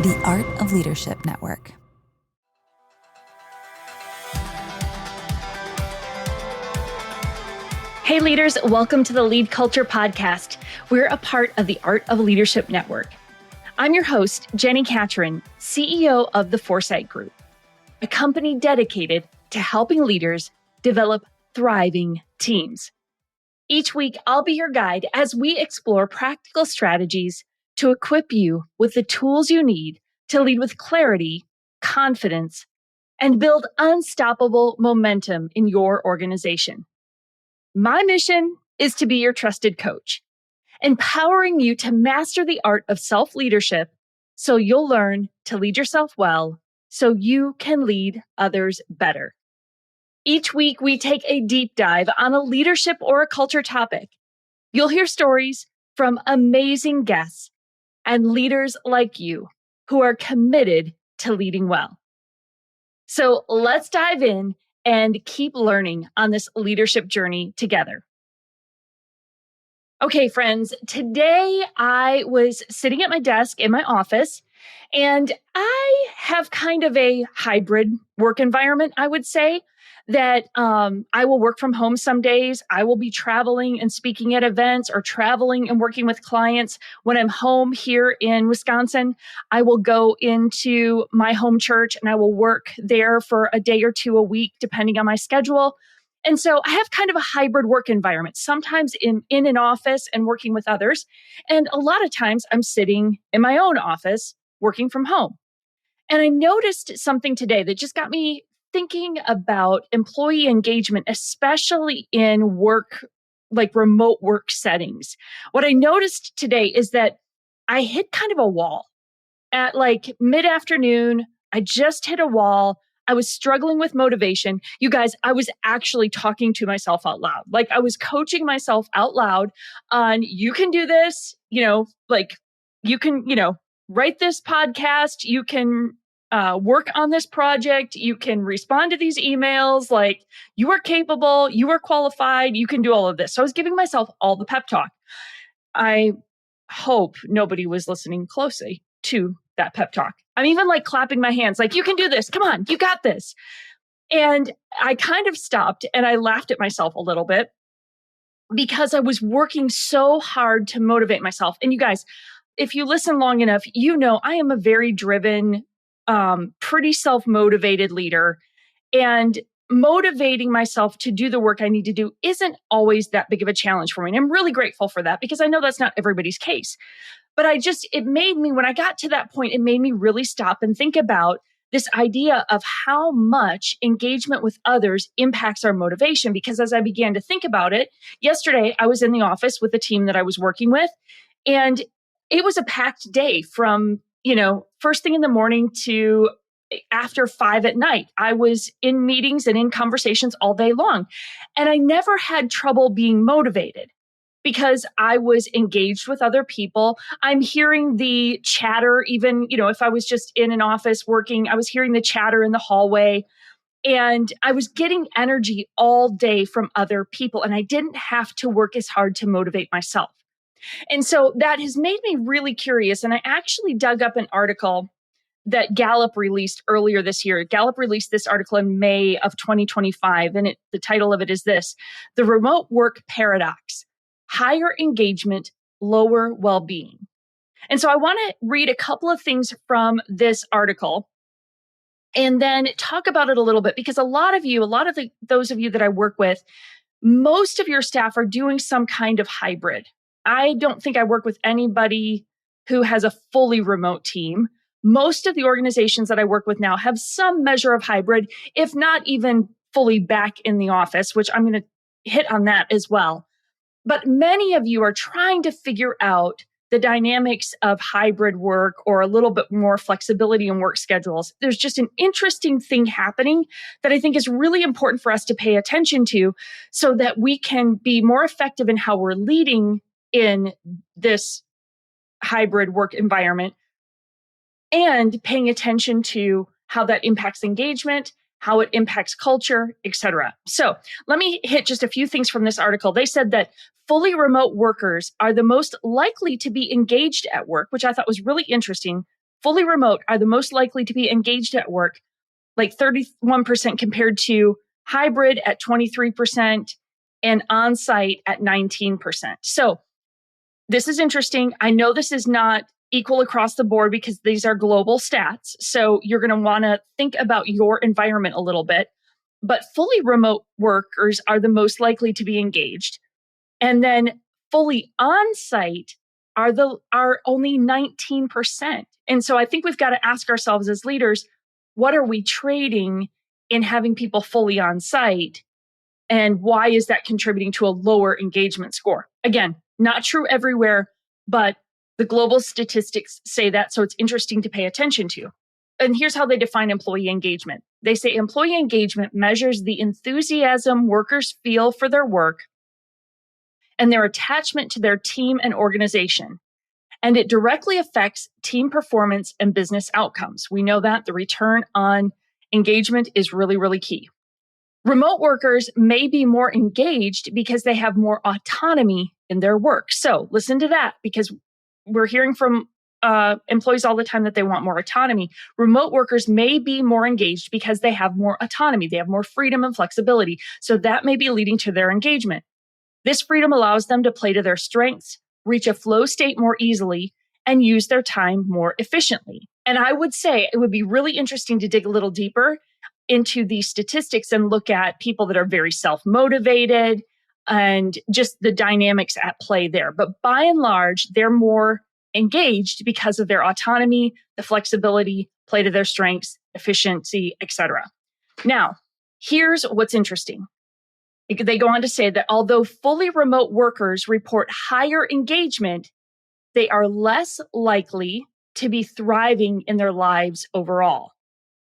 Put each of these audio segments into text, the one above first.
the Art of Leadership Network. Hey leaders, welcome to the LeadCulture Podcast. We're a part of the Art of Leadership Network. I'm your host, Jenni Catron, CEO of the Foresight Group, a company dedicated to helping leaders develop thriving teams. Each week, I'll be your guide as we explore practical strategies to equip you with the tools you need to lead with clarity, confidence, and build unstoppable momentum in your organization. My mission is to be your trusted coach, empowering you to master the art of self-leadership so you'll learn to lead yourself well so you can lead others better. Each week, we take a deep dive on a leadership or a culture topic. You'll hear stories from amazing guests and leaders like you who are committed to leading well. So let's dive in and keep learning on this leadership journey together. Okay, friends, today I was sitting at my desk in my office, and I have kind of a hybrid work environment, I would say, that I will work from home some days. I will be traveling and speaking at events or traveling and working with clients. When I'm home here in Wisconsin, I will go into my home church and I will work there for a day or two a week, depending on my schedule. And so I have kind of a hybrid work environment, sometimes in an office and working with others. And a lot of times I'm sitting in my own office working from home. And I noticed something today that just got me thinking about employee engagement, especially in work, like remote work settings. What I noticed today is that I hit kind of a wall at like mid-afternoon. I just hit a wall. I was struggling with motivation. You guys, I was actually talking to myself out loud. Like I was coaching myself out loud on, you can do this, like you can, write this podcast, you can work on this project, you can respond to these emails, like you are capable, you are qualified, you can do all of this. So I was giving myself all the pep talk. I hope nobody was listening closely to that pep talk. I'm even like clapping my hands, like, you can do this. Come on, you got this. And I kind of stopped and I laughed at myself a little bit because I was working so hard to motivate myself. And you guys, if you listen long enough, you know I am a very driven, pretty self-motivated leader. And motivating myself to do the work I need to do isn't always that big of a challenge for me. And I'm really grateful for that because I know that's not everybody's case. But it made me, when I got to that point, it made me really stop and think about this idea of how much engagement with others impacts our motivation. Because as I began to think about it, yesterday I was in the office with the team that I was working with, and it was a packed day from, first thing in the morning to after 5 at night. I was in meetings and in conversations all day long. And I never had trouble being motivated because I was engaged with other people. I'm hearing the chatter, even, if I was just in an office working, I was hearing the chatter in the hallway. And I was getting energy all day from other people. And I didn't have to work as hard to motivate myself. And so that has made me really curious. And I actually dug up an article that Gallup released earlier this year. Gallup released this article in May of 2025. And the title of it is this: The Remote Work Paradox, Higher Engagement, Lower Wellbeing. And so I want to read a couple of things from this article and then talk about it a little bit, because those of you that I work with, most of your staff are doing some kind of hybrid. I don't think I work with anybody who has a fully remote team. Most of the organizations that I work with now have some measure of hybrid, if not even fully back in the office, which I'm going to hit on that as well. But many of you are trying to figure out the dynamics of hybrid work or a little bit more flexibility in work schedules. There's just an interesting thing happening that I think is really important for us to pay attention to so that we can be more effective in how we're leading in this hybrid work environment and paying attention to how that impacts engagement, how it impacts culture, etc. So let me hit just a few things from this article. They said that fully remote workers are the most likely to be engaged at work, which I thought was really interesting, fully remote are the most likely to be engaged at work, like 31% compared to hybrid at 23% and on-site at 19%. So this is interesting. I know this is not equal across the board because these are global stats. So you're going to want to think about your environment a little bit. But fully remote workers are the most likely to be engaged. And then fully on-site are only 19%. And so I think we've got to ask ourselves as leaders, what are we trading in having people fully on-site? And why is that contributing to a lower engagement score? Again, not true everywhere, but the global statistics say that. So it's interesting to pay attention to. And here's how they define employee engagement. They say employee engagement measures the enthusiasm workers feel for their work and their attachment to their team and organization. And it directly affects team performance and business outcomes. We know that the return on engagement is really, really key. Remote workers may be more engaged because they have more autonomy in their work. So listen to that, because we're hearing from employees all the time that they want more autonomy. Remote workers may be more engaged because they have more autonomy. They have more freedom and flexibility. So that may be leading to their engagement. This freedom allows them to play to their strengths, reach a flow state more easily, and use their time more efficiently. And I would say it would be really interesting to dig a little deeper into these statistics and look at people that are very self-motivated and just the dynamics at play there. But by and large, they're more engaged because of their autonomy, the flexibility, play to their strengths, efficiency, etc. Now, here's what's interesting. They go on to say that although fully remote workers report higher engagement, they are less likely to be thriving in their lives overall.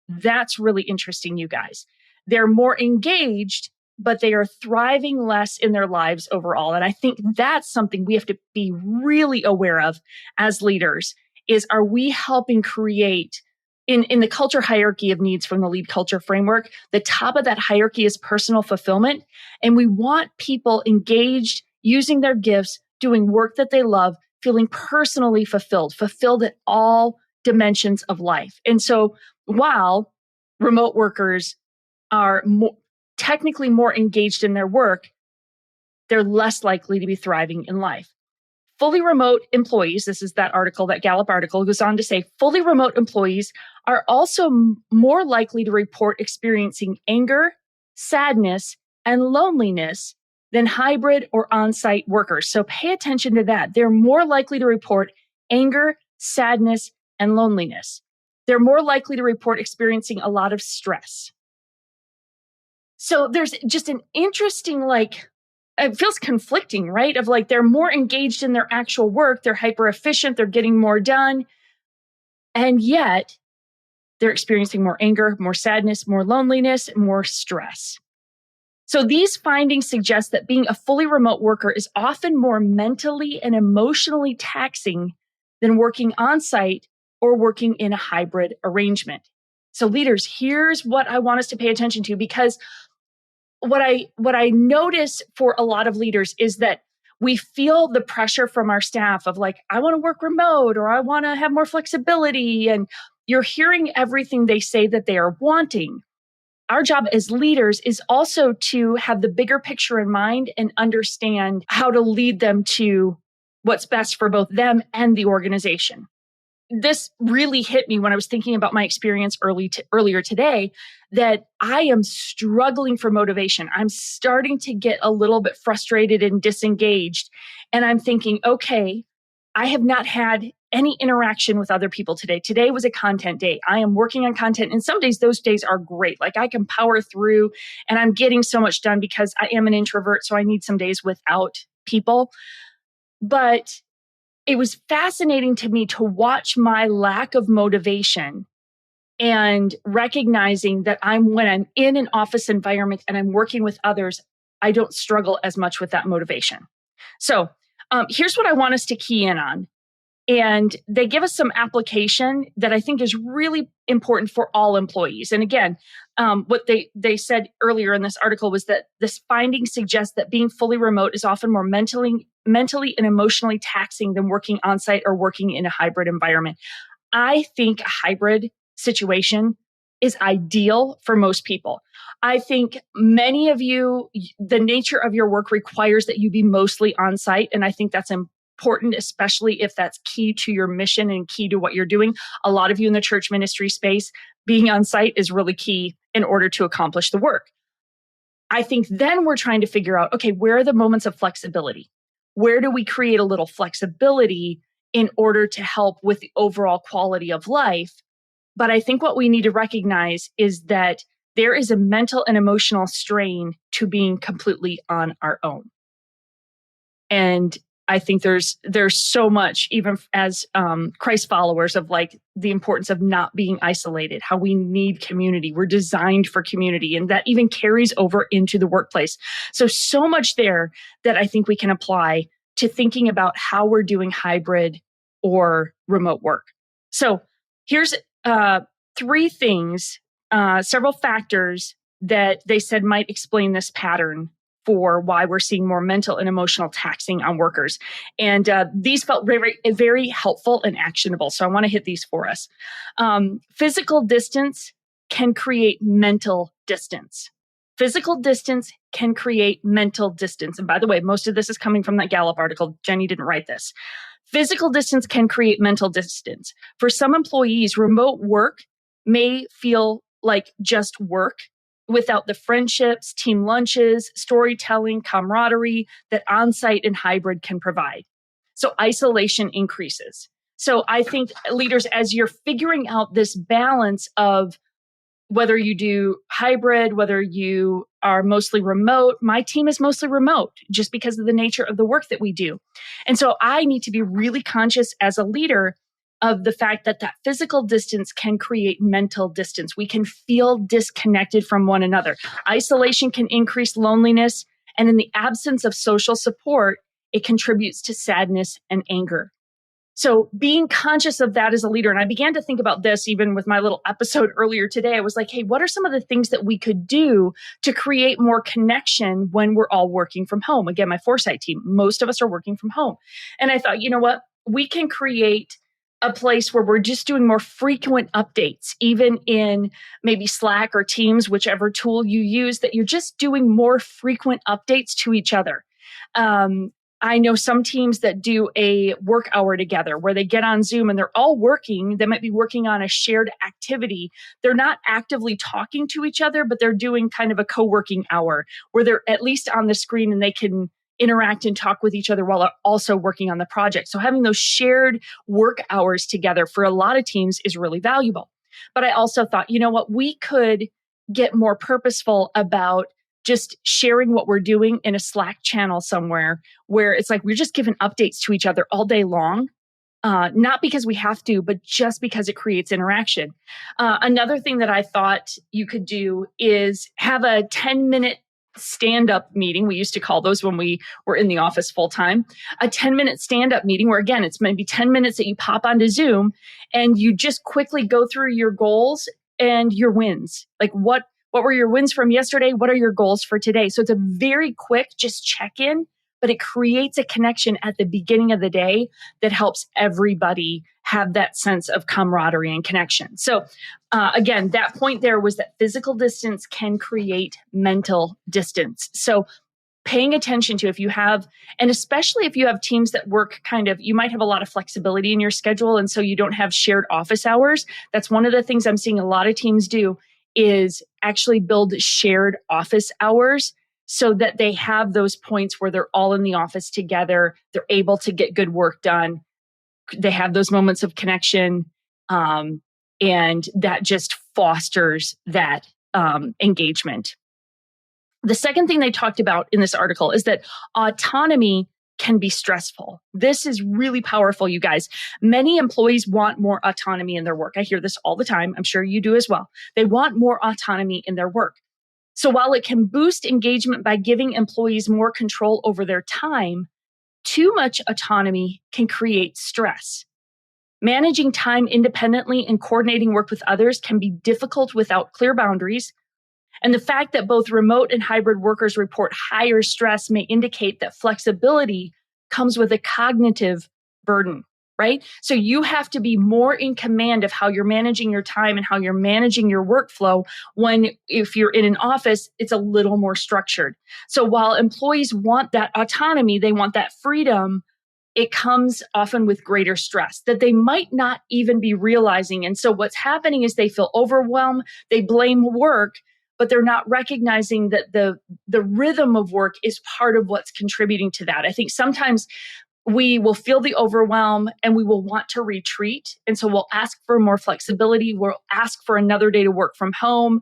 That's really interesting, you guys. They're more engaged, but they are thriving less in their lives overall. And I think that's something we have to be really aware of as leaders is, are we helping create in the culture hierarchy of needs from the LeadCulture framework, the top of that hierarchy is personal fulfillment. And we want people engaged, using their gifts, doing work that they love, feeling personally fulfilled at all dimensions of life. And so while remote workers are technically more engaged in their work, they're less likely to be thriving in life. Fully remote employees, this is that article, that Gallup article, goes on to say, fully remote employees are also more likely to report experiencing anger, sadness, and loneliness than hybrid or on-site workers. So pay attention to that. They're more likely to report anger, sadness, and loneliness. They're more likely to report experiencing a lot of stress. So there's just an interesting, it feels conflicting, right? Of they're more engaged in their actual work, they're hyper efficient, they're getting more done. And yet they're experiencing more anger, more sadness, more loneliness, more stress. So these findings suggest that being a fully remote worker is often more mentally and emotionally taxing than working on site or working in a hybrid arrangement. So leaders, here's what I want us to pay attention to, because what I notice for a lot of leaders is that we feel the pressure from our staff of I want to work remote, or I want to have more flexibility. And you're hearing everything they say that they are wanting. Our job as leaders is also to have the bigger picture in mind and understand how to lead them to what's best for both them and the organization. This really hit me when I was thinking about my experience earlier today, that I am struggling for motivation. I'm starting to get a little bit frustrated and disengaged. And I'm thinking, okay, I have not had any interaction with other people today. Today was a content day. I am working on content. And some days, those days are great. I can power through and I'm getting so much done because I am an introvert. So I need some days without people. But it was fascinating to me to watch my lack of motivation and recognizing that when I'm in an office environment and I'm working with others, I don't struggle as much with that motivation. So here's what I want us to key in on. And they give us some application that I think is really important for all employees. And again, what they said earlier in this article was that this finding suggests that being fully remote is often more mentally and emotionally taxing than working on-site or working in a hybrid environment. I think a hybrid situation is ideal for most people. I think many of you, the nature of your work requires that you be mostly on site. And I think that's important, especially if that's key to your mission and key to what you're doing. A lot of you in the church ministry space, being on site is really key in order to accomplish the work. I think then we're trying to figure out, okay, where are the moments of flexibility? Where do we create a little flexibility in order to help with the overall quality of life? But I think what we need to recognize is that there is a mental and emotional strain to being completely on our own. And I think there's so much, even as Christ followers, of like the importance of not being isolated, how we need community. We're designed for community, and that even carries over into the workplace. So much there that I think we can apply to thinking about how we're doing hybrid or remote work. So here's three things, several factors that they said might explain this pattern for why we're seeing more mental and emotional taxing on workers. And these felt very, very helpful and actionable. So I want to hit these for us. Physical distance can create mental distance. Physical distance can create mental distance. And by the way, most of this is coming from that Gallup article. Jenni didn't write this. Physical distance can create mental distance. For some employees, remote work may feel like just work without the friendships, team lunches, storytelling, camaraderie that on-site and hybrid can provide. So isolation increases. So I think leaders, as you're figuring out this balance of whether you do hybrid, whether you are mostly remote, my team is mostly remote just because of the nature of the work that we do. And so I need to be really conscious as a leader of the fact that that physical distance can create mental distance. We can feel disconnected from one another. Isolation can increase loneliness, and in the absence of social support, it contributes to sadness and anger. So being conscious of that as a leader, and I began to think about this even with my little episode earlier today. I was like, hey, what are some of the things that we could do to create more connection when we're all working from home? Again, my Foresight team, most of us are working from home. And I thought, you know what? We can create a place where we're just doing more frequent updates, even in maybe Slack or Teams, whichever tool you use, that you're just doing more frequent updates to each other. I know some teams that do a work hour together where they get on Zoom and they're all working. They might be working on a shared activity. They're not actively talking to each other, but they're doing kind of a co-working hour where they're at least on the screen and they can interact and talk with each other while also working on the project. So having those shared work hours together for a lot of teams is really valuable. But I also thought, you know what, we could get more purposeful about just sharing what we're doing in a Slack channel somewhere where it's like we're just giving updates to each other all day long. Not because we have to, but just because it creates interaction. Another thing that I thought you could do is have a 10-minute stand-up meeting. We used to call those when we were in the office full-time. A 10-minute stand-up meeting where, again, it's maybe 10 minutes that you pop onto Zoom and you just quickly go through your goals and your wins. Like what were your wins from yesterday? What are your goals for today? So it's a very quick just check-in, but it creates a connection at the beginning of the day that helps everybody have that sense of camaraderie and connection. So again, that point there was that physical distance can create mental distance. So paying attention to if you have, and especially if you have teams that work kind of, you might have a lot of flexibility in your schedule. And so you don't have shared office hours. That's one of the things I'm seeing a lot of teams do is actually build shared office hours so that they have those points where they're all in the office together. They're able to get good work done. They have those moments of connection. And that just fosters that engagement. The second thing they talked about in this article is that autonomy can be stressful. This is really powerful, you guys. Many employees want more autonomy in their work. I hear this all the time. I'm sure you do as well. They want more autonomy in their work. So while it can boost engagement by giving employees more control over their time, too much autonomy can create stress. Managing time independently and coordinating work with others can be difficult without clear boundaries. And the fact that both remote and hybrid workers report higher stress may indicate that flexibility comes with a cognitive burden. right? So you have to be more in command of how you're managing your time and how you're managing your workflow when, if you're in an office, it's a little more structured. So while employees want that autonomy, they want that freedom, it comes often with greater stress that they might not even be realizing. And so what's happening is they feel overwhelmed, they blame work, but they're not recognizing that the rhythm of work is part of what's contributing to that. I think sometimes we will feel the overwhelm and we will want to retreat. And so we'll ask for more flexibility. We'll ask for another day to work from home.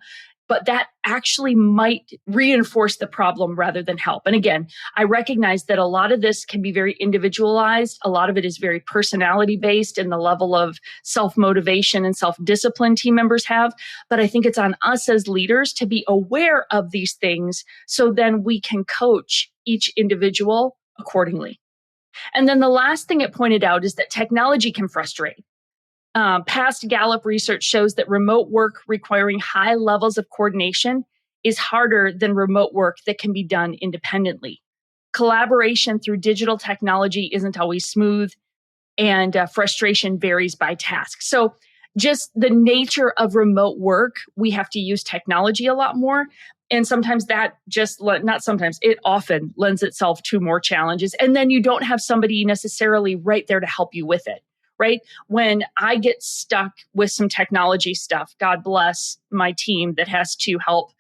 But that actually might reinforce the problem rather than help. And again, I recognize that a lot of this can be very individualized. A lot of it is very personality based in the level of self-motivation and self-discipline team members have. But I think it's on us as leaders to be aware of these things so then we can coach each individual accordingly. And then the last thing it pointed out is that technology can frustrate. Past Gallup research shows that remote work requiring high levels of coordination is harder than remote work that can be done independently. Collaboration through digital technology isn't always smooth, and frustration varies by task. So just the nature of remote work, we have to use technology a lot more. And sometimes that it often lends itself to more challenges. And then you don't have somebody necessarily right there to help you with it, right? When I get stuck with some technology stuff, God bless my team that has to help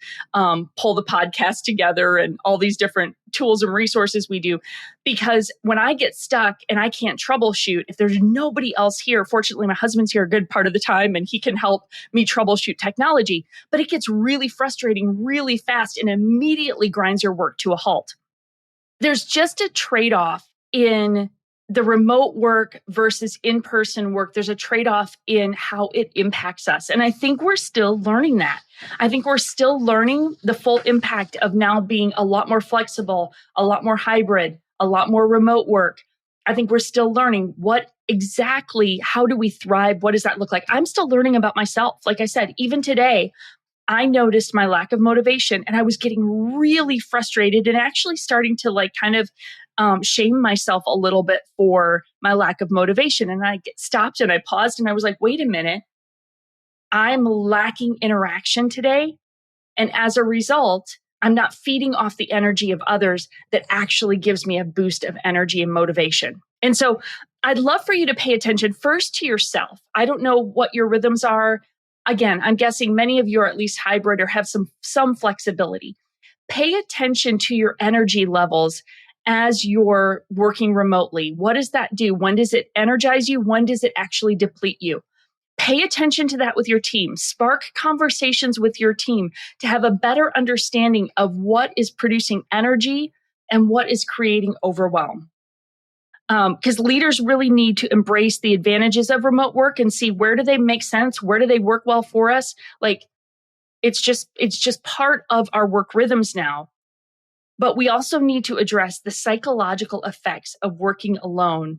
pull the podcast together and all these different tools and resources we do. Because when I get stuck and I can't troubleshoot, if there's nobody else here, fortunately, my husband's here a good part of the time and he can help me troubleshoot technology, but it gets really frustrating really fast and immediately grinds your work to a halt. There's just a trade-off in the remote work versus in-person work. There's a trade-off in how it impacts us. And I think we're still learning that. I think we're still learning the full impact of now being a lot more flexible, a lot more hybrid, a lot more remote work. I think we're still learning how do we thrive? What does that look like? I'm still learning about myself. Like I said, even today, I noticed my lack of motivation and I was getting really frustrated and actually starting to shame myself a little bit for my lack of motivation. And I stopped and I paused and I was like, wait a minute, I'm lacking interaction today. And as a result, I'm not feeding off the energy of others that actually gives me a boost of energy and motivation. And so I'd love for you to pay attention first to yourself. I don't know what your rhythms are. Again, I'm guessing many of you are at least hybrid or have some flexibility. Pay attention to your energy levels as you're working remotely. What does that do? When does it energize you? When does it actually deplete you? Pay attention to that with your team. Spark conversations with your team to have a better understanding of what is producing energy and what is creating overwhelm. Because leaders really need to embrace the advantages of remote work and see where do they make sense? Where do they work well for us? It's just part of our work rhythms now. But we also need to address the psychological effects of working alone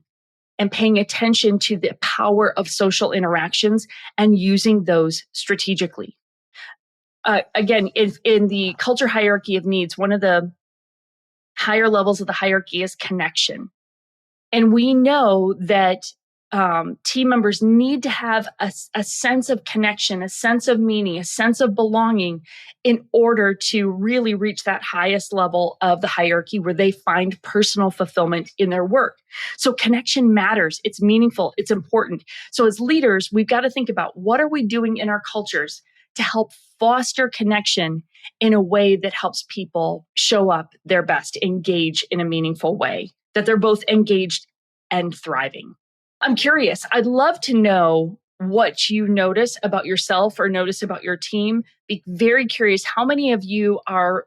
and paying attention to the power of social interactions and using those strategically. Again, in the culture hierarchy of needs, one of the higher levels of the hierarchy is connection. And we know that team members need to have a sense of connection, a sense of meaning, a sense of belonging in order to really reach that highest level of the hierarchy where they find personal fulfillment in their work. So connection matters. It's meaningful. It's important. So as leaders, we've got to think about what are we doing in our cultures to help foster connection in a way that helps people show up their best, engage in a meaningful way, that they're both engaged and thriving. I'm curious. I'd love to know what you notice about yourself or notice about your team. Be very curious. How many of you are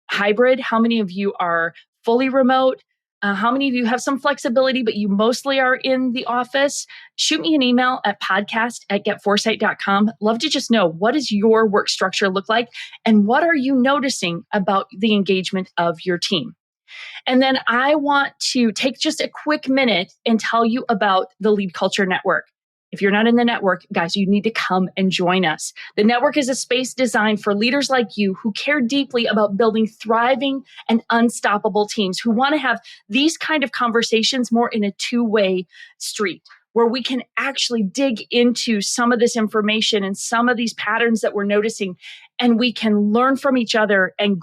hybrid? How many of you are fully remote? How many of you have some flexibility, but you mostly are in the office? Shoot me an email at podcast@getforesight.com. Love to just know, what does your work structure look like? And what are you noticing about the engagement of your team? And then I want to take just a quick minute and tell you about the LeadCulture Network. If you're not in the network, guys, you need to come and join us. The network is a space designed for leaders like you who care deeply about building thriving and unstoppable teams, who want to have these kind of conversations more in a two-way street. where we can actually dig into some of this information and some of these patterns that we're noticing, and we can learn from each other and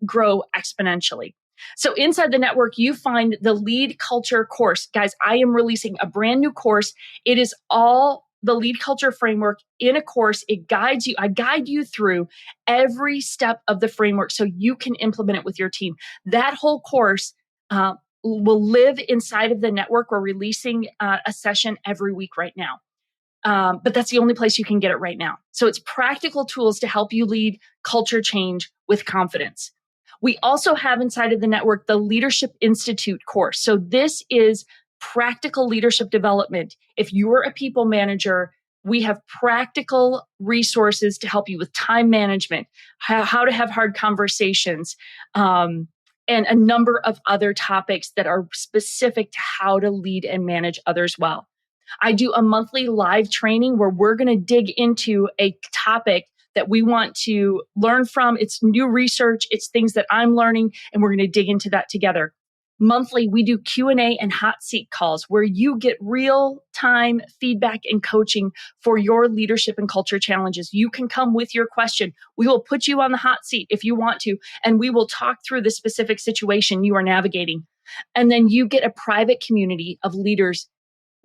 grow exponentially. So inside the network, you find the LeadCulture course. Guys, I am releasing a brand new course. It is all the LeadCulture framework in a course. It guides you. I guide you through every step of the framework so you can implement it with your team. That whole course will live inside of the network. We're releasing a session every week right now. But that's the only place you can get it right now. So it's practical tools to help you lead culture change with confidence. We also have inside of the network the Leadership Institute course. So this is practical leadership development. If you are a people manager, we have practical resources to help you with time management, how to have hard conversations, and a number of other topics that are specific to how to lead and manage others well. I do a monthly live training where we're going to dig into a topic that we want to learn from. It's new research. It's things that I'm learning, and we're going to dig into that together. Monthly, we do Q&A and hot seat calls where you get real-time feedback and coaching for your leadership and culture challenges. You can come with your question. We will put you on the hot seat if you want to, and we will talk through the specific situation you are navigating. And then you get a private community of leaders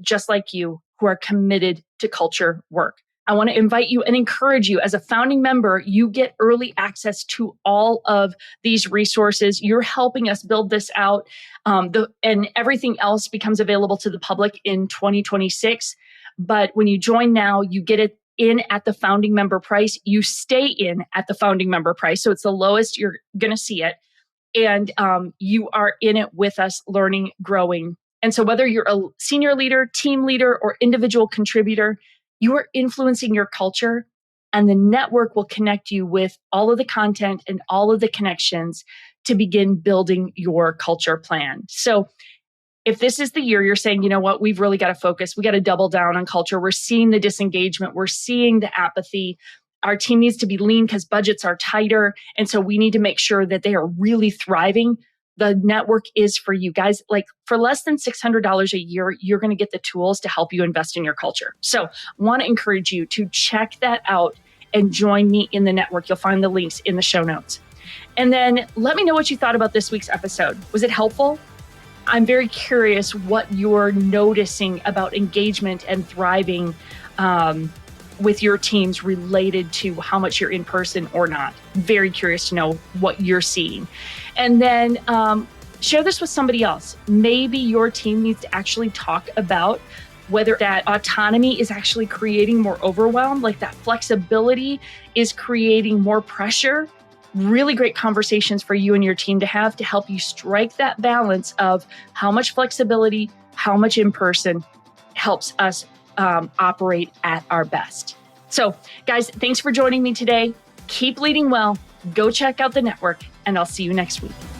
just like you who are committed to culture work. I want to invite you and encourage you as a founding member, you get early access to all of these resources. You're helping us build this out. And everything else becomes available to the public in 2026. But when you join now, you get it in at the founding member price. You stay in at the founding member price. So it's the lowest you're going to see it. And you are in it with us, learning, growing. And so whether you're a senior leader, team leader, or individual contributor, you are influencing your culture, and the network will connect you with all of the content and all of the connections to begin building your culture plan. So if this is the year you're saying, you know what, we've really got to focus, we got to double down on culture. We're seeing the disengagement. We're seeing the apathy. Our team needs to be lean because budgets are tighter. And so we need to make sure that they are really thriving. The network is for you guys. Like for less than $600 a year, you're going to get the tools to help you invest in your culture. So I want to encourage you to check that out and join me in the network. You'll find the links in the show notes. And then let me know what you thought about this week's episode. Was it helpful? I'm very curious what you're noticing about engagement and thriving with your teams related to how much you're in person or not. Very curious to know what you're seeing. And then share this with somebody else. Maybe your team needs to actually talk about whether that autonomy is actually creating more overwhelm, like that flexibility is creating more pressure. Really great conversations for you and your team to have to help you strike that balance of how much flexibility, how much in person helps us operate at our best. So guys, thanks for joining me today. Keep leading well. Go check out the network, and I'll see you next week.